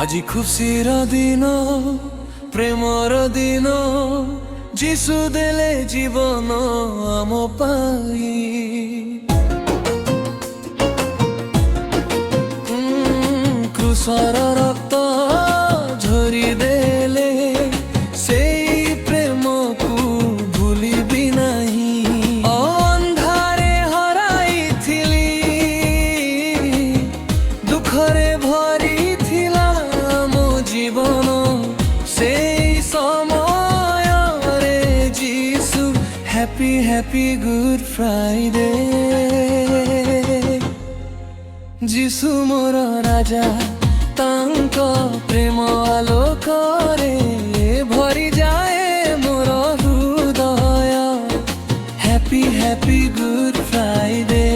আজি খুশির দিন, প্রেমর দিন, যিশু দেলে জীবন আম পাই। ক্রুশর রক্ত ঝরি দেলে সেই প্রেমকু ভুলিবি নাহি। ଅନ୍ଧାରେ ହରାଇଥିଲି, ଦୁଃଖରେ ଭରିଥିଲା ମୋ ଜୀବନ। ସେଇ ସମୟରେ ଯୀଶୁ ହ୍ୟାପି ହ୍ୟାପି ଗୁଡ୍ ଫ୍ରାଇଡେ। ଯୀଶୁ ମୋର ରାଜା, ତାଙ୍କ ପ୍ରେମ ଆଲୋକରେ ଭରିଯାଏ ମୋର ହୃଦୟ। ହ୍ୟାପି ହ୍ୟାପି ଗୁଡ୍ ଫ୍ରାଇଡେ,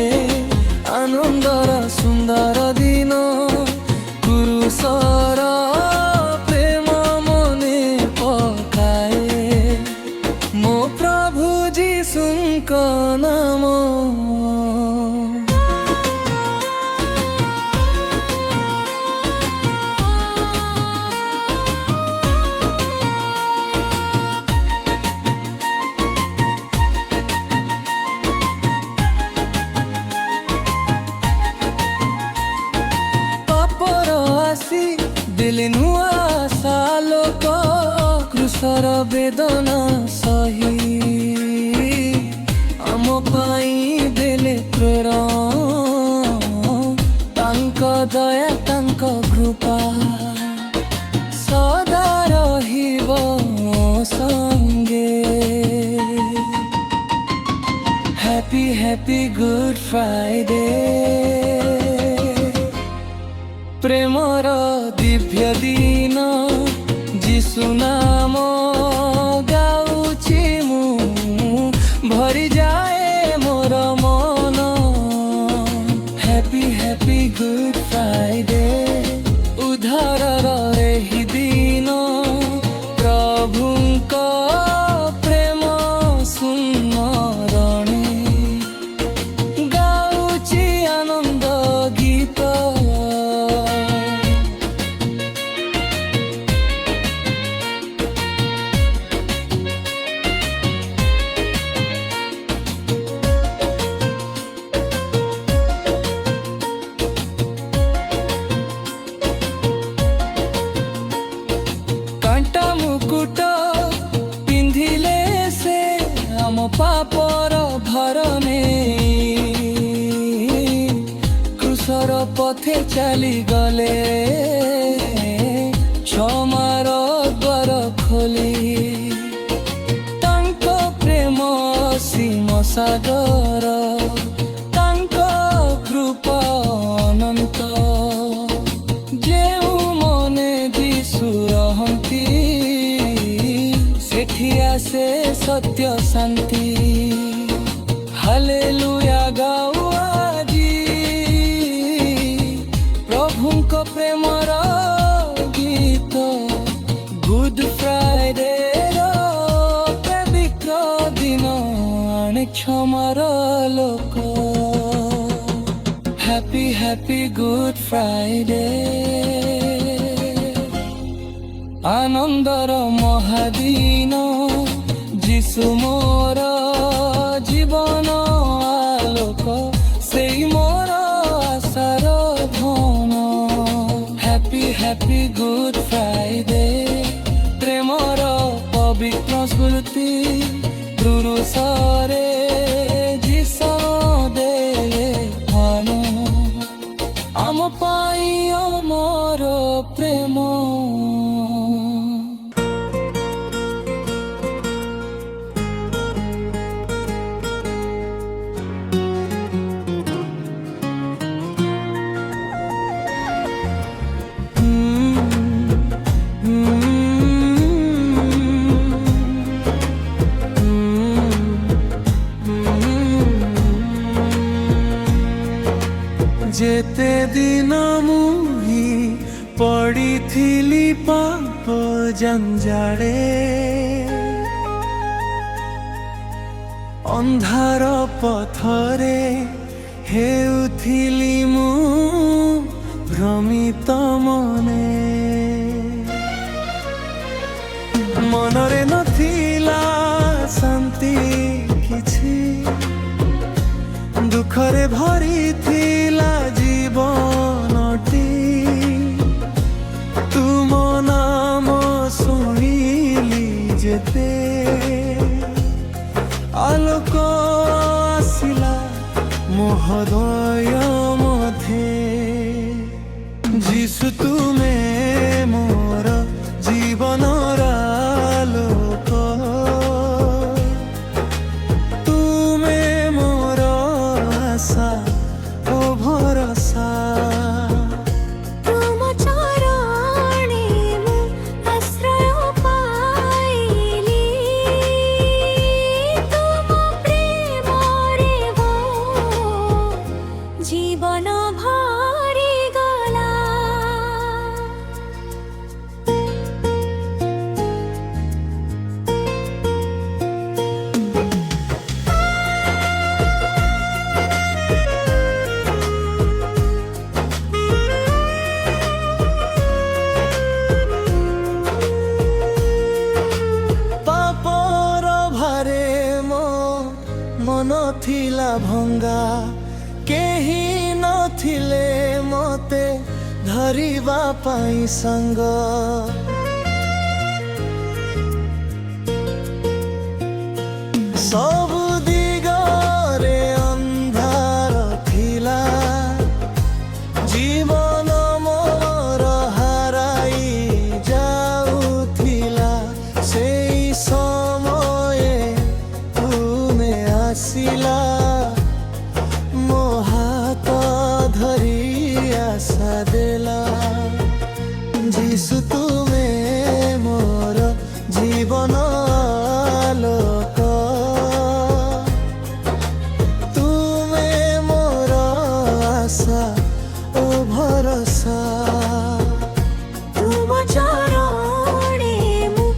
ଆନନ୍ଦର ସୁନ୍ଦର ଦିନ। ପୁରୁଷର ପ୍ରେମ ମନେ ପକାଏ ମୋ ପ୍ରଭୁ ଯୀଶୁଙ୍କ ନାମ। ଦିଲି ନୂଆ ସାଲୋକ କୃଷର ବେଦନା ସହି ଆମ ପାଇଁ ଦେଲେ ପ୍ରେରଣ। ତାଙ୍କ ଦୟା ତାଙ୍କ କୃପା ସଦା ରହିବ ସଙ୍ଗେ। ହ୍ୟାପି ହ୍ୟାପି ଗୁଡ୍ ଫ୍ରାଇଡେ, ପ୍ରେମର ଦିବ୍ୟ ଦିନ। ଯୀଶୁ ନାମ ଗାଉଛି ମୁଁ, ଭରିଯାଏ ମୋର ମନ। ହ୍ୟାପି ହ୍ୟାପି ଗୁଡ୍ ଫ୍ରାଇଡେ, ଉଦ୍ଧାରର ଏହି ଦିନ। ପ୍ରଭୁଙ୍କ ପ୍ରେମ ସୁନ୍ଦରଣୀ ଗାଉଛି ଆନନ୍ଦ ଗୀତ। ପିନ୍ଧିଲେ ସେ ଆମ ପାପର ଭାର ନେଇ, କ୍ରୁଶର ପଥେ ଚାଲିଗଲେ କ୍ଷମାର ଦ୍ୱାର ଖୋଲି। ତାଙ୍କ ପ୍ରେମ ସୀମ ସାଗର, ତାଙ୍କ କୃପା ଅନନ୍ତ। ଯେଉଁ ମନେ ଯୀଶୁ ରହନ୍ତି, ସେଠି ଆସେ ସତ୍ୟ ଶାନ୍ତି। ହାଲେଲୁୟା ଗାଉ ଆଜି ପ୍ରଭୁଙ୍କ ପ୍ରେମର ଗୀତ। ଗୁଡ୍ ଫ୍ରାଇଡେର ପବିତ୍ର ଦିନ ଆଣେ କ୍ଷମାର ଲୋକ। ହ୍ୟାପି ହ୍ୟାପି ଗୁଡ୍ ଫ୍ରାଇଡେ, ଆନନ୍ଦର ମହାଦିନ। ଯୀଶୁ ମୋର ଜୀବନ ଆଲୋକ, ସେଇ ମୋର ଆଶାର ଧନ। ହ୍ୟାପି ହ୍ୟାପି ଗୁଡ୍ ଫ୍ରାଇଡେ, ପ୍ରେମର ପବିତ୍ର ସ୍ମୃତି। କ୍ରୁଶରେ ଯୀଶୁ ଦେଲେ ପ୍ରାଣ, ଆମ ପାଇଁ ଆମର ପ୍ରେମ। ଯେତେ ଦିନ ମୁହିଁ ପଡ଼ିଥିଲି ପାପ ଜଞ୍ଜାଳେ, ଅନ୍ଧାର ପଥରେ ହେଉଥିଲି ମୁଁ ଭ୍ରମିତ ମନେ। ହୃଦୟ ମଧ୍ୟେ ଯିଶୁ ତୁମେ ମୋର ଜୀବନର ଆଲୋକ, ତୁମେ ମୋର ଆଶା ଓ ଭରସା। জীবন ভরি গলা। ପାପର ଭାରେ ମୋ ମନ ଥିଲା ଭଙ୍ଗା, କେହି ନଥିଲେ ମତେ ଧରିବା ପାଇଁ ସାଙ୍ଗ। ସବୁ ଦିଗରେ ଅନ୍ଧାର ଥିଲା, ଜୀବନ ମୋର ହାରାଇ ଯାଉଥିଲା। ସେଇ ସମୟରେ ତୁମେ ଆସିଲା, ମୋ ହାତ ଧରି ଆଶା ଦେଲା। ଯିଶୁ ତୁମେ ମୋର ଜୀବନ ଆଲୋକ, ତୁମେ ମୋର ଆଶା ଓ ଭରସା। ତୁମ ଚରଣେ ମୁଁ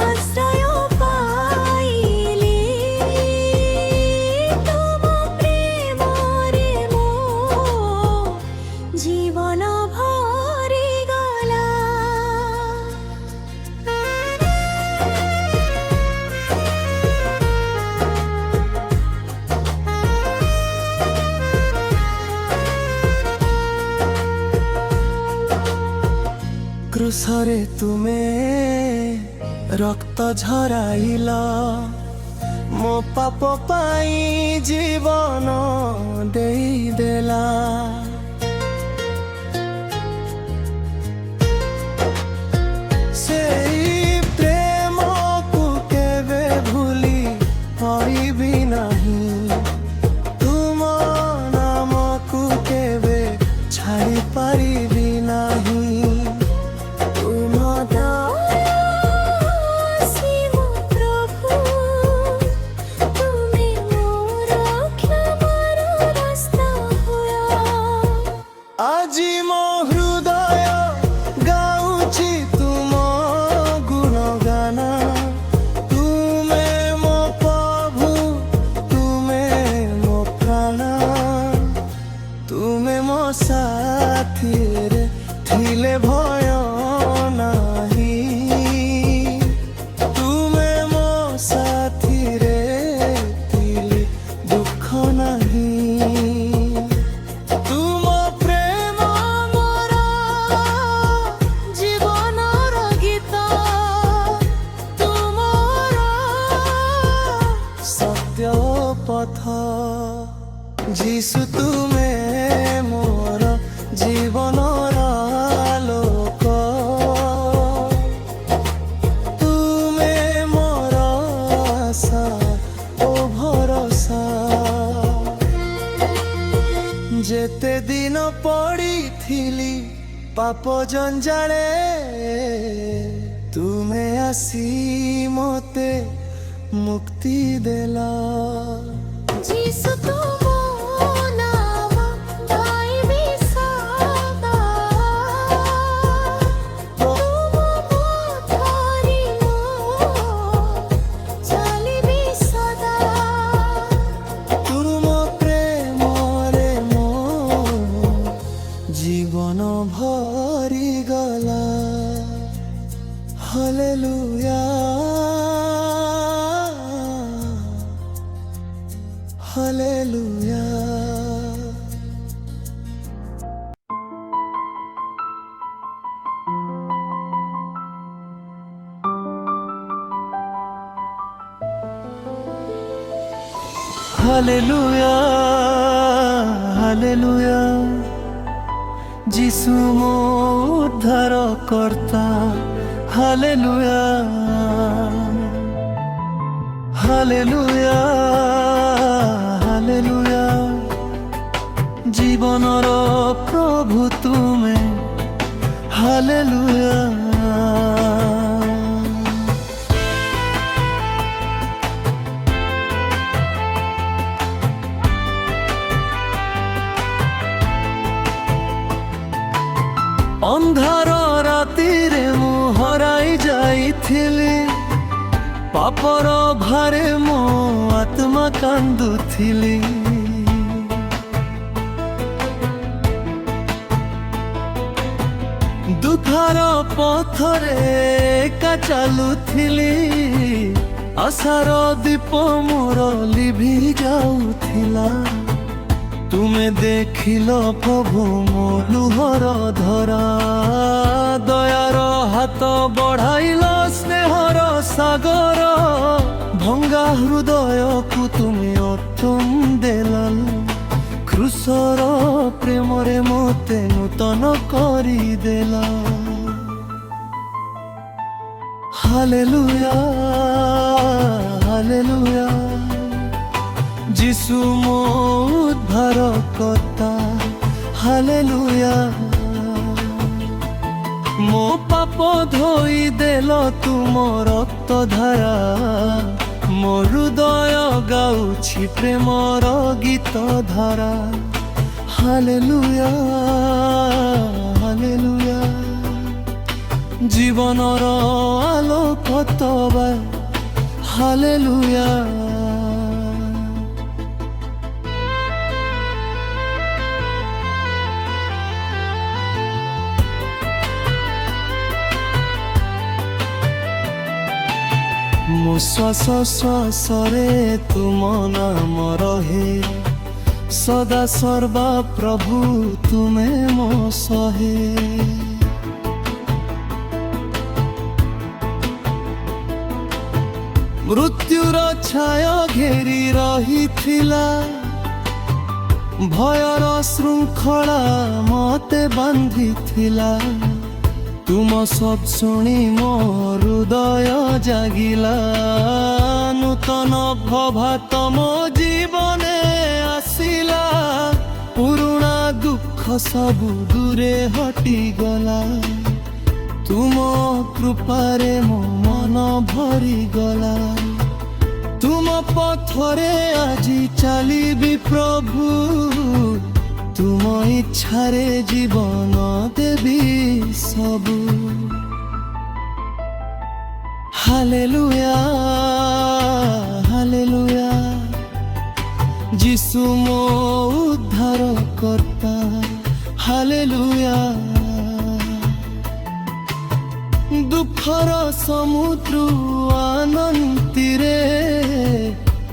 ଆଶ୍ରୟ ପାଇଲି, ତୁମ ପ୍ରେମରେ ମୋ জীবন ভরি গলা। କ୍ରୁଶରେ ତୁମେ ରକ୍ତ ଝରାଇଲ, ମୋ ପାପ ପାଇଁ ଜୀବନ ଦେଇଦେଲା। ସେଇ ପ୍ରେମକୁ କେବେ ଭୁଲି ପାରିବି ନାହିଁ, ତୁମ ନାମକୁ କେବେ ଛାଡ଼ି ପାରିବି ନାହିଁ। ଆଜି ମୋ ହୃଦୟ ଗାଉଛି ତୁମ ଗୁଣଗାନ, ତୁମେ ମୋ ପ୍ରଭୁ, ତୁମେ ମୋ ପ୍ରାଣ, ତୁମେ ମୋ ସାଥିରେ ଥିଲେ ଭୟ ନାହିଁ, ତୁମେ ମୋ ସାଥିରେ ଥିଲେ ଦୁଃଖ ନାହିଁ। পথ যিশু তুমে মোর জীবনর আলোক, তুমে মোর আশা ও ভরসা। যেতে দিন পড়িথিলি পাপ জঞ্জালে, তুমে আসি মতে মুক্তি দেলা। যিশু তুম নাম গাইবি সদা, তুম পথরে চলিবি সদা। তুম প্রেমরে মো জীবন ভরি গলা। Hallelujah, Hallelujah. Hallelujah. হালেলুয়া যিশু মো উদ্ধার কর্তা হালেলুয়া হালেলুয়া হালেলুয়া জীবনর প্রভু তুমে হালেলুয়া ଅନ୍ଧାର ରାତିରେ ମୁଁ ହରାଇ ଯାଇଥିଲି ପାପର ଭାରେ ମୋ ଆତ୍ମା କାନ୍ଦୁଥିଲି ଦୁଃଖର ପଥରେ ଏକା ଚାଲୁଥିଲି ଆଶାର ଦୀପ ମୋର ଲିଭି ଯାଉଥିଲା ତୁମେ ଦେଖିଲ ପ୍ରଭୁ ମୋ ଲୁହର ଧରା ଦୟାର ହାତ ବଢ଼ାଇଲ ସ୍ନେହର ସାଗର ଭଙ୍ଗା ହୃଦୟକୁ ତୁମେ ଅତୁମ ଦେଲ କ୍ରୁଶର ପ୍ରେମରେ ମୋତେ ନୂତନ କରିଦେଲ ହାଲେଲୁୟା ହାଲେଲୁୟା যিশু মো উদ্ধার কর্তা হালেলুয়া মো পাপ ধোই দেল তুম রক্ত ধারা মো হৃদয় গাউছি প্রেমর গীত ধারা হালেলুয়া হালেলুয়া জীবনর আলোক তবা হালেলুয়া ମୋ ଶ୍ୱାସ ଶ୍ୱାସରେ ତୁମ ନାମ ରହେ ସଦା ସର୍ବା ପ୍ରଭୁ ତୁମେ ମୋ ସହେ ମୃତ୍ୟୁର ଛାୟା ଘେରି ରହିଥିଲା ଭୟର ଶୃଙ୍ଖଳା ମୋତେ ବାନ୍ଧିଥିଲା ତୁମ ଶବ୍ଦ ଶୁଣି ମୋ ହୃଦୟ ଜାଗିଲା ନୂତନ ପ୍ରଭାତ ମୋ ଜୀବନେ ଆସିଲା ପୁରୁଣା ଦୁଃଖ ସବୁ ଦୂରେ ହଟିଗଲା ତୁମ କୃପାରେ ମୋ ମନ ଭରିଗଲା ତୁମ ପଥରେ ଆଜି ଚାଲିବି ପ୍ରଭୁ ତୁମ ଇଚ୍ଛାରେ ଜୀବନ ଦେବି ସବୁ ହାଲେଲୁୟା ହାଲେଲୁୟା যিশু ମୋ ଉଦ୍ଧାର କର୍ତ୍ତା ହାଲେଲୁୟା ଦୁଃଖର ସମୁଦ୍ର ଆନନ୍ଦିରେ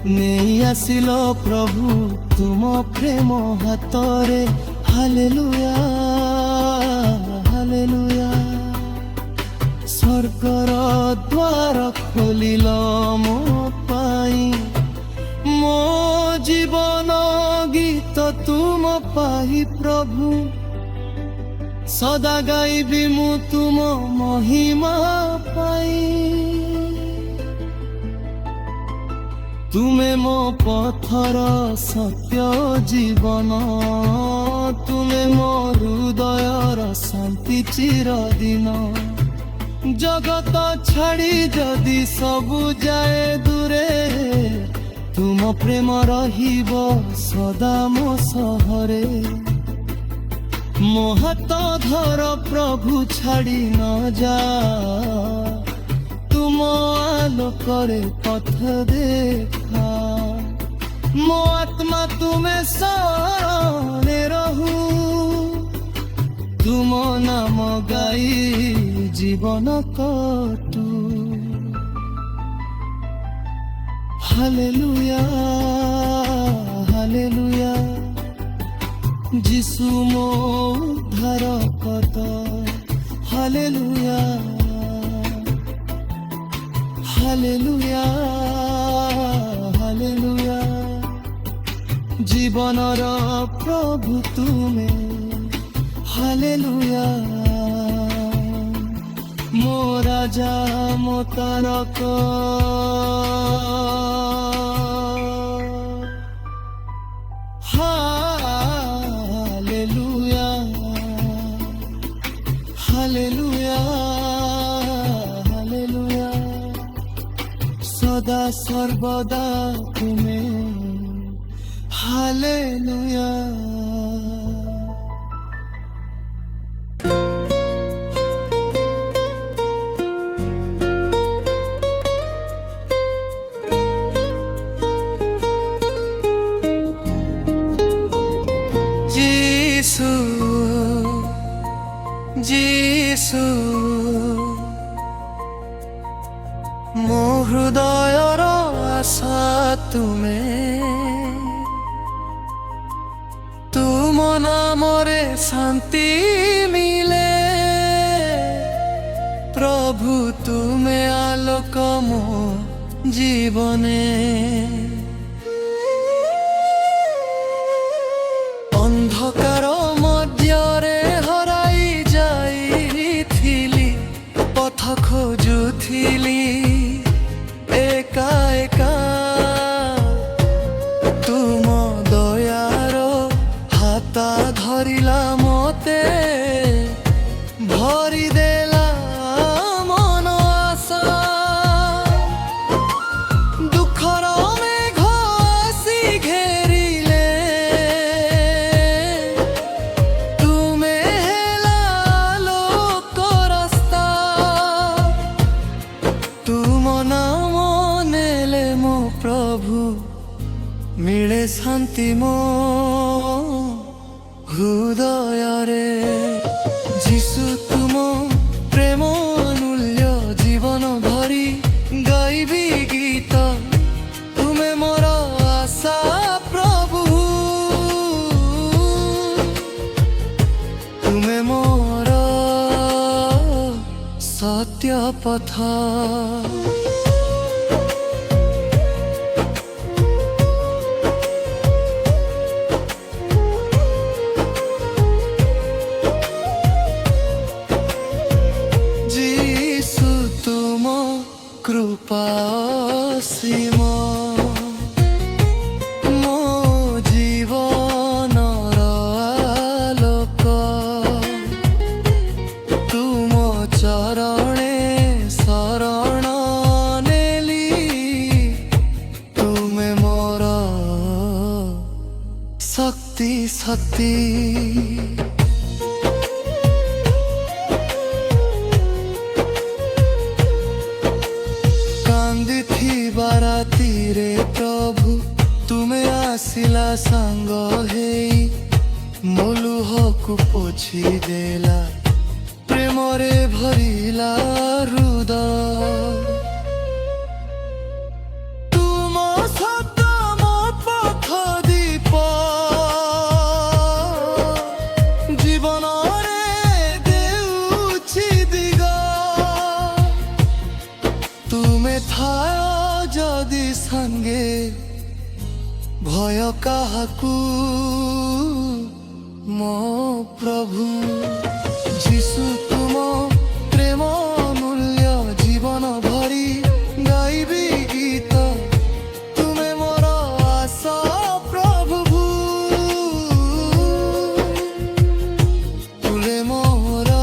ନେଇ ଆସିଲ ପ୍ରଭୁ ତୁମ ପ୍ରେମ ହାତରେ ହାଲେଲୁୟା ହାଲେଲୁୟା ସ୍ୱର୍ଗର ଦ୍ୱାର ଖୋଲିଲ ମୋ ପାଇଁ ମୋ ଜୀବନ ଗୀତ ତୁମ ପାଇଁ ପ୍ରଭୁ ସଦା ଗାଇବି ମୁଁ ତୁମ ମହିମା ପାଇଁ ତୁମେ ମୋ ପଥର ସତ୍ୟ ଜୀବନ ତୁମେ ମୋ ହୃଦୟର ଶାନ୍ତି ଚିରଦିନ ଜଗତ ଛାଡ଼ି ଯଦି ସବୁ ଯାଏ ଦୂରେ ତୁମ ପ୍ରେମ ରହିବ ସଦା ମୋ ସହରେ ମୋ ହାତ ଧର ପ୍ରଭୁ ଛାଡ଼ି ନ ଯା ତୁମ ଆଲୋକରେ ପଥ ଦେଖା ମୋ ଆତ୍ମା ତୁମେ ଶରଣେ ରହୁ ତୁମ ନାମ ଗାଇ ଜୀବନ କଟୁ ହାଲେଲୁୟା ହାଲେଲୁୟା যিশু ମୋ ଉଦ୍ଧାର କର୍ତ୍ତା ହାଲେଲୁୟା ହାଲେଲୁୟା ହାଲେଲୁୟା জীবনর ପ୍ରଭୁ ତୁମେ ହାଲେଲୁୟା ମୋ ରାଜା ମୋ ତାରକ ହାଲେଲୁୟା ହାଲେଲୁୟା ହାଲେଲୁୟା ସଦା ସର୍ବଦା ତୁମେ ହାଲେଲୁୟା যিশু যিশু ମୋ ହୃଦୟର ଆଶା ତୁମେ ତୁମ ନାମରେ ଶାନ୍ତି ମିଳେ ପ୍ରଭୁ ତୁମେ ଆଲୋକ ମୋ ଜୀବନେ ଅନ୍ଧକାର ମଧ୍ୟରେ ହରାଇ ଯାଇଥିଲି ପଥ ଖୋଜୁଥିଲି ଏକା ଏକା ତୁମ ଦୟାର ହାତ ଧରିଲା ମୋତେ ଭରିଦେଲା ମନ ଆଶା ଦୁଃଖର ମେଘ ଆସି ଘେରିଲେ ତୁମେ ହେଲା ଆଲୋକ ରାସ୍ତା ତୁମ ନାମ ନେଲେ ମୋ ପ୍ରଭୁ ମିଳେ ଶାନ୍ତି ମୋ ହୃଦୟରେ ଯିଶୁ ତୁମ ପ୍ରେମ ମୂଲ୍ୟ ଜୀବନ ଭରି ଗାଇବି ଗୀତ ତୁମେ ମୋର ଆଶା ପ୍ରଭୁ ତୁମେ ମୋର ସତ୍ୟ ପଥ যিশু তুম কৃপা অসীম ମୋ ଜୀବନର ଆଲୋକ ତୁମ ଚରଣେ ଶରଣ ନେଲି ତୁମେ ମୋର ଶକ୍ତି ଶକ୍ତି କାନ୍ଦିଥିବା ରାତିରେ ପ୍ରଭୁ ତୁମେ ଆସିଲା ସାଙ୍ଗ ହେଇ ମୋ ଲୁହକୁ ପୋଛି ଦେଲା ପ୍ରେମରେ ଭରିଲା ହୃଦୟ ତୁମ ଶବ୍ଦ ମୋ ପଥ ଦୀପ ଜୀବନରେ ଦେଉଛି ଦିଗ ତୁମେ ଥାଅ ଯଦି ସାଙ୍ଗେ ଭୟ କାହାକୁ ମୋ ପ୍ରଭୁ ଯିଶୁ ତୁମ ପ୍ରେମ ମୂଲ୍ୟ ଜୀବନ ଭରି ଗାଇବି ଗୀତ ତୁମେ ମୋର ଆଶା ପ୍ରଭୁ ତୁମେ ମୋର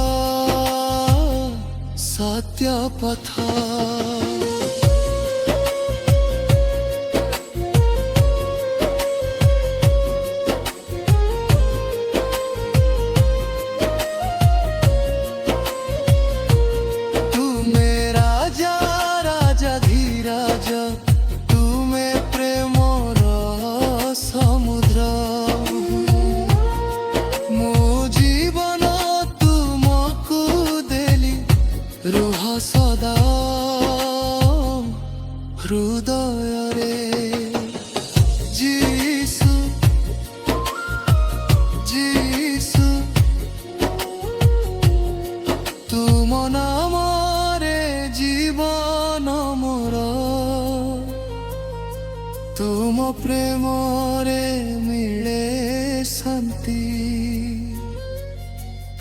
ସତ୍ୟ ପଥ ତୁମେ ପ୍ରେମର ସମୁଦ୍ର ମୋ ଜୀବନ ତୁମକୁ ଦେଲି ରୁହ ସଦା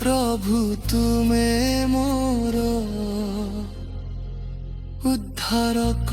ପ୍ରଭୁ ତୁମେ ମୋର ଉଦ୍ଧାରକ।